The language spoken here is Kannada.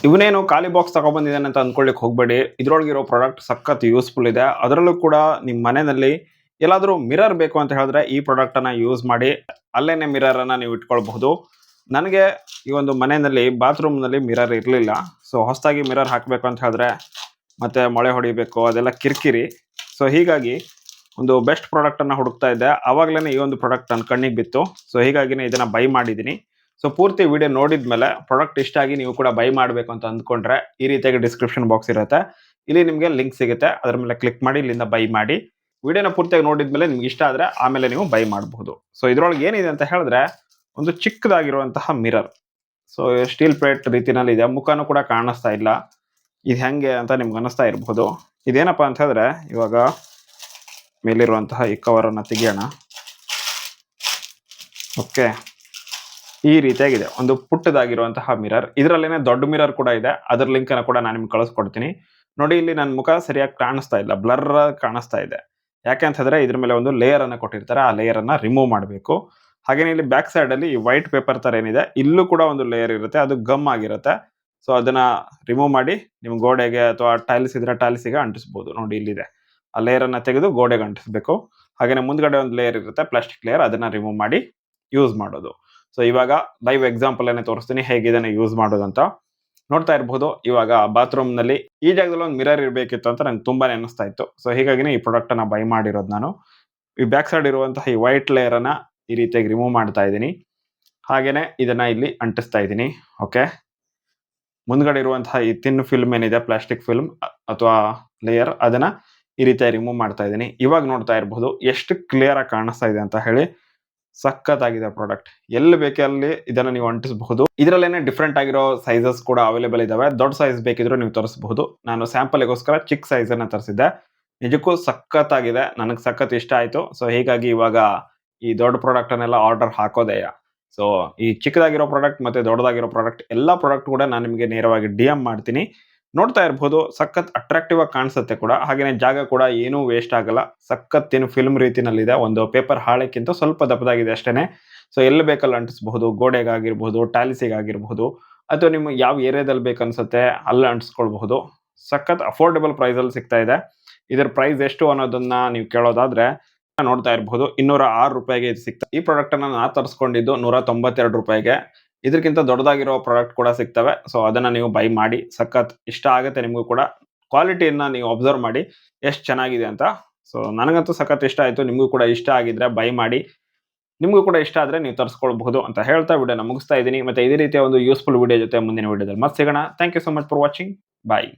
ಇವನೇನು ಖಾಲಿ ಬಾಕ್ಸ್ ತಗೊಬಂದಿದ್ದಾನೆ ಅಂತ ಅಂದ್ಕೊಳ್ಳಿಕ್ಕೆ ಹೋಗಬೇಡಿ. ಇದ್ರೊಳಗಿರೋ ಪ್ರಾಡಕ್ಟ್ ಸಖತ್ ಯೂಸ್ಫುಲ್ ಇದೆ. ಅದರಲ್ಲೂ ಕೂಡ ನಿಮ್ಮ ಮನೆಯಲ್ಲಿ ಎಲ್ಲಾದರೂ ಮಿರರ್ ಬೇಕು ಅಂತ ಹೇಳಿದ್ರೆ ಈ ಪ್ರಾಡಕ್ಟನ್ನು ಯೂಸ್ ಮಾಡಿ. ಅಲ್ಲೇನೆ ಮಿರರನ್ನು ನೀವು ಇಟ್ಕೊಳ್ಬಹುದು. ನನಗೆ ಈ ಒಂದು ಮನೆಯಲ್ಲಿ ಬಾತ್ರೂಮ್ನಲ್ಲಿ ಮಿರರ್ ಇರಲಿಲ್ಲ. ಸೊ ಹೊಸದಾಗಿ ಮಿರರ್ ಹಾಕಬೇಕು ಅಂತ ಹೇಳಿದ್ರೆ ಮತ್ತೆ ಮೊಳೆ ಹೊಡಿಬೇಕು, ಅದೆಲ್ಲ ಕಿರಿಕಿರಿ. ಸೊ ಹೀಗಾಗಿ ಒಂದು ಬೆಸ್ಟ್ ಪ್ರಾಡಕ್ಟನ್ನು ಹುಡುಕ್ತಾ ಇದ್ದೆ. ಆವಾಗಲೇ ಈ ಒಂದು ಪ್ರಾಡಕ್ಟ್ ನನ್ನ ಕಣ್ಣಿಗೆ ಬಿತ್ತು. ಸೊ ಹೀಗಾಗಿನೇ ಇದನ್ನು ಬೈ ಮಾಡಿದ್ದೀನಿ. ಸೊ ಪೂರ್ತಿ ವಿಡಿಯೋ ನೋಡಿದ ಮೇಲೆ ಪ್ರಾಡಕ್ಟ್ ಇಷ್ಟ ಆಗಿ ನೀವು ಕೂಡ ಬೈ ಮಾಡಬೇಕು ಅಂತ ಅಂದ್ಕೊಂಡ್ರೆ ಈ ರೀತಿಯಾಗಿ ಡಿಸ್ಕ್ರಿಪ್ಷನ್ ಬಾಕ್ಸ್ ಇರುತ್ತೆ. ಇಲ್ಲಿ ನಿಮಗೆ ಲಿಂಕ್ ಸಿಗುತ್ತೆ. ಅದರ ಮೇಲೆ ಕ್ಲಿಕ್ ಮಾಡಿ ಇಲ್ಲಿಂದ ಬೈ ಮಾಡಿ. ವಿಡಿಯೋನ ಪೂರ್ತಿಯಾಗಿ ನೋಡಿದ ಮೇಲೆ ನಿಮ್ಗೆ ಇಷ್ಟ ಆದರೆ ಆಮೇಲೆ ನೀವು ಬೈ ಮಾಡಬಹುದು. ಸೊ ಇದರೊಳಗೆ ಏನಿದೆ ಅಂತ ಹೇಳಿದ್ರೆ ಒಂದು ಚಿಕ್ಕದಾಗಿರುವಂತಹ ಮಿರರ್. ಸೊ ಸ್ಟೀಲ್ ಪ್ಲೇಟ್ ರೀತಿನಲ್ಲಿ ಇದೆ. ಮುಖನೂ ಕೂಡ ಕಾಣಿಸ್ತಾ ಇಲ್ಲ. ಇದು ಹೆಂಗೆ ಅಂತ ನಿಮ್ಗೆ ಅನ್ನಿಸ್ತಾ ಇರಬಹುದು. ಇದೇನಪ್ಪ ಅಂತ ಹೇಳಿದ್ರೆ ಇವಾಗ ಮೇಲಿರುವಂತಹ ಈ ಕವರನ್ನು ತೆಗಿಯೋಣ. ಓಕೆ, ಈ ರೀತಿಯಾಗಿದೆ ಒಂದು ಪುಟ್ಟದಾಗಿರುವಂತಹ ಮಿರರ್. ಇದರಲ್ಲೇನೆ ದೊಡ್ಡ ಮಿರರ್ ಕೂಡ ಇದೆ. ಅದರ ಲಿಂಕನ್ನು ಕೂಡ ನಾನು ನಿಮ್ಗೆ ಕಳಿಸ್ಕೊಡ್ತೀನಿ. ನೋಡಿ, ಇಲ್ಲಿ ನನ್ನ ಮುಖ ಸರಿಯಾಗಿ ಕಾಣಿಸ್ತಾ ಇಲ್ಲ, ಬ್ಲರ್ ಕಾಣಿಸ್ತಾ ಇದೆ. ಯಾಕೆ ಅಂತ ಹೇಳಿದ್ರೆ ಇದ್ರ ಮೇಲೆ ಒಂದು ಲೇಯರ್ ಅನ್ನು ಕೊಟ್ಟಿರ್ತಾರೆ. ಆ ಲೇಯರ್ ಅನ್ನ ರಿಮೂವ್ ಮಾಡಬೇಕು. ಹಾಗೇನೆ ಇಲ್ಲಿ ಬ್ಯಾಕ್ ಸೈಡ್ ಅಲ್ಲಿ ವೈಟ್ ಪೇಪರ್ ತರ ಏನಿದೆ, ಇಲ್ಲೂ ಕೂಡ ಒಂದು ಲೇಯರ್ ಇರುತ್ತೆ, ಅದು ಗಮ್ ಆಗಿರುತ್ತೆ. ಸೊ ಅದನ್ನ ರಿಮೂವ್ ಮಾಡಿ ನಿಮ್ ಗೋಡೆಗೆ ಅಥವಾ ಟೈಲ್ಸ್ ಇದ್ರೆ ಟೈಲ್ಸ್ಗೆ ಅಂಟಿಸಬಹುದು. ನೋಡಿ, ಇಲ್ಲಿದೆ. ಆ ಲೇಯರ್ ಅನ್ನ ತೆಗೆದು ಗೋಡೆಗೆ ಅಂಟಿಸಬೇಕು. ಹಾಗೇನೆ ಮುಂದ್ಗಡೆ ಒಂದು ಲೇಯರ್ ಇರುತ್ತೆ, ಪ್ಲಾಸ್ಟಿಕ್ ಲೇಯರ್, ಅದನ್ನ ರಿಮೂವ್ ಮಾಡಿ ಯೂಸ್ ಮಾಡೋದು. ಸೊ ಇವಾಗ ಲೈವ್ ಎಕ್ಸಾಂಪಲ್ ಅನ್ನ ತೋರಿಸ್ತೀನಿ ಹೇಗೆ ಇದನ್ನ ಯೂಸ್ ಮಾಡೋದು ಅಂತ. ನೋಡ್ತಾ ಇರಬಹುದು, ಇವಾಗ ಬಾತ್ರೂಮ್ ನಲ್ಲಿ ಈ ಜಾಗದಲ್ಲಿ ಒಂದು ಮಿರರ್ ಇರಬೇಕಿತ್ತು ಅಂತ ನಂಗೆ ತುಂಬಾನೇ ಅನಿಸ್ತಾ ಇತ್ತು. ಸೊ ಹೀಗಾಗಿನೇ ಈ ಪ್ರಾಡಕ್ಟ್ ಅನ್ನ ಬೈ ಮಾಡಿರೋದು ನಾನು. ಈ ಬ್ಯಾಕ್ ಸೈಡ್ ಇರುವಂತಹ ಈ ವೈಟ್ ಲೇಯರ್ ಅನ್ನ ಈ ರೀತಿಯಾಗಿ ರಿಮೂವ್ ಮಾಡ್ತಾ ಇದ್ದೀನಿ. ಹಾಗೇನೆ ಇದನ್ನ ಇಲ್ಲಿ ಅಂಟಿಸ್ತಾ ಇದ್ದೀನಿ. ಓಕೆ, ಮುಂದ್ಗಡೆ ಇರುವಂತಹ ಈ ತಿನ್ ಫಿಲ್ಮ್ ಏನಿದೆ, ಪ್ಲಾಸ್ಟಿಕ್ ಫಿಲ್ಮ್ ಅಥವಾ ಲೇಯರ್, ಅದನ್ನ ಈ ರೀತಿಯಾಗಿ ರಿಮೂವ್ ಮಾಡ್ತಾ ಇದ್ದೀನಿ. ಇವಾಗ ನೋಡ್ತಾ ಇರಬಹುದು ಎಷ್ಟು ಕ್ಲಿಯರ್ ಆಗಿ ಕಾಣಿಸ್ತಾ ಇದೆ ಅಂತ ಹೇಳಿ. ಸಖತ್ತಾಗಿದೆ ಪ್ರಾಡಕ್ಟ್. ಎಲ್ಲಿ ಬೇಕೇ ಅಲ್ಲಿ ಇದನ್ನ ನೀವು ಅಂಟಿಸಬಹುದು. ಇದರಲ್ಲೇನೆ ಡಿಫ್ರೆಂಟ್ ಆಗಿರೋ ಸೈಜಸ್ ಕೂಡ ಅವೈಲೇಬಲ್ ಇದಾವೆ. ದೊಡ್ಡ ಸೈಜ್ ಬೇಕಿದ್ರು ನೀವು ತರಿಸಬಹುದು. ನಾನು ಸ್ಯಾಂಪಲ್ಗೋಸ್ಕರ ಚಿಕ್ಕ ಸೈಜ್ ಅನ್ನ ತರಿಸಿದ್ದೆ. ನಿಜಕ್ಕೂ ಸಖತ್ತಾಗಿದೆ, ನನಗೆ ಸಖತ್ ಇಷ್ಟ ಆಯ್ತು. ಸೊ ಹೀಗಾಗಿ ಇವಾಗ ಈ ದೊಡ್ಡ ಪ್ರಾಡಕ್ಟ್ ಅನ್ನೆಲ್ಲ ಆರ್ಡರ್ ಹಾಕೋದೆಯಾ. ಸೊ ಈ ಚಿಕ್ಕದಾಗಿರೋ ಪ್ರಾಡಕ್ಟ್ ಮತ್ತೆ ದೊಡ್ಡದಾಗಿರೋ ಪ್ರಾಡಕ್ಟ್ ಎಲ್ಲ ಪ್ರಾಡಕ್ಟ್ ಕೂಡ ನಾನು ನಿಮಗೆ ನೇರವಾಗಿ DM ಮಾಡ್ತೀನಿ. ನೋಡ್ತಾ ಇರಬಹುದು, ಸಖತ್ ಅಟ್ರಾಕ್ಟಿವ್ ಆಗಿ ಕಾಣಿಸುತ್ತೆ ಕೂಡ. ಹಾಗೇನೆ ಜಾಗ ಕೂಡ ಏನೂ ವೇಸ್ಟ್ ಆಗಲ್ಲ. ಸಖತ್ ಏನು ಫಿಲ್ಮ್ ರೀತಿನಲ್ಲಿದೆ. ಒಂದು ಪೇಪರ್ ಹಾಳೆಕ್ಕಿಂತ ಸ್ವಲ್ಪ ದಪ್ಪದಾಗಿದೆ ಅಷ್ಟೇನೆ. ಸೊ ಎಲ್ಲಿ ಬೇಕಲ್ಲಿ ಅಂಟಿಸಬಹುದು. ಗೋಡೆಗಾಗಿರ್ಬಹುದು, ಟೈಲ್ಸಿಗಾಗಿರ್ಬಹುದು, ಅಥವಾ ನಿಮ್ಗೆ ಯಾವ ಏರಿಯಾದಲ್ಲಿ ಬೇಕನ್ಸುತ್ತೆ ಅಲ್ಲಿ ಅಂಟಿಸ್ಕೊಳ್ಬಹುದು. ಸಖತ್ ಅಫೋರ್ಡೆಬಲ್ ಪ್ರೈಸ್ ಅಲ್ಲಿ ಸಿಗ್ತಾ ಇದೆ. ಇದರ ಪ್ರೈಸ್ ಎಷ್ಟು ಅನ್ನೋದನ್ನ ನೀವು ಕೇಳೋದಾದ್ರೆ ನೋಡ್ತಾ ಇರಬಹುದು, 206 ರೂಪಾಯಿಗೆ ಇದು ಸಿಗ್ತಾ. ಈ ಪ್ರಾಡಕ್ಟ್ ಅನ್ನ ನಾನು ತರಿಸ್ಕೊಂಡಿದ್ದು 192 ರೂಪಾಯಿಗೆ. ಇದಕ್ಕಿಂತ ದೊಡ್ಡದಾಗಿರೋ ಪ್ರಾಡಕ್ಟ್ ಕೂಡ ಸಿಗ್ತವೆ. ಸೊ ಅದನ್ನ ನೀವು ಬೈ ಮಾಡಿ. ಸಖತ್ ಇಷ್ಟ ಆಗುತ್ತೆ ನಿಮಗೂ ಕೂಡ. ಕ್ವಾಲಿಟಿಯನ್ನ ನೀವು ಅಬ್ಸರ್ವ್ ಮಾಡಿ ಎಷ್ಟು ಚೆನ್ನಾಗಿದೆ ಅಂತ. ಸೊ ನನಗಂತೂ ಸಖತ್ ಇಷ್ಟ ಆಯ್ತು. ನಿಮಗೂ ಕೂಡ ಇಷ್ಟ ಆಗಿದ್ರೆ ಬೈ ಮಾಡಿ. ನಿಮಗೂ ಕೂಡ ಇಷ್ಟ ಆದ್ರೆ ನೀವು ತರಿಸ್ಕೊಳ್ಬಹುದು ಅಂತ ಹೇಳ್ತಾ ವಿಡಿಯೋನ ಮುಗಿಸ್ತಾ ಇದ್ದೀನಿ. ಮತ್ತೆ ಇದೇ ರೀತಿಯ ಒಂದು ಯೂಸ್ಫುಲ್ ವಿಡಿಯೋ ಜೊತೆ ಮುಂದಿನ ವಿಡಿಯೋದಲ್ಲಿ ಮತ್ತೆ ಸಿಗೋಣ. Thank you so much for watching. Bye.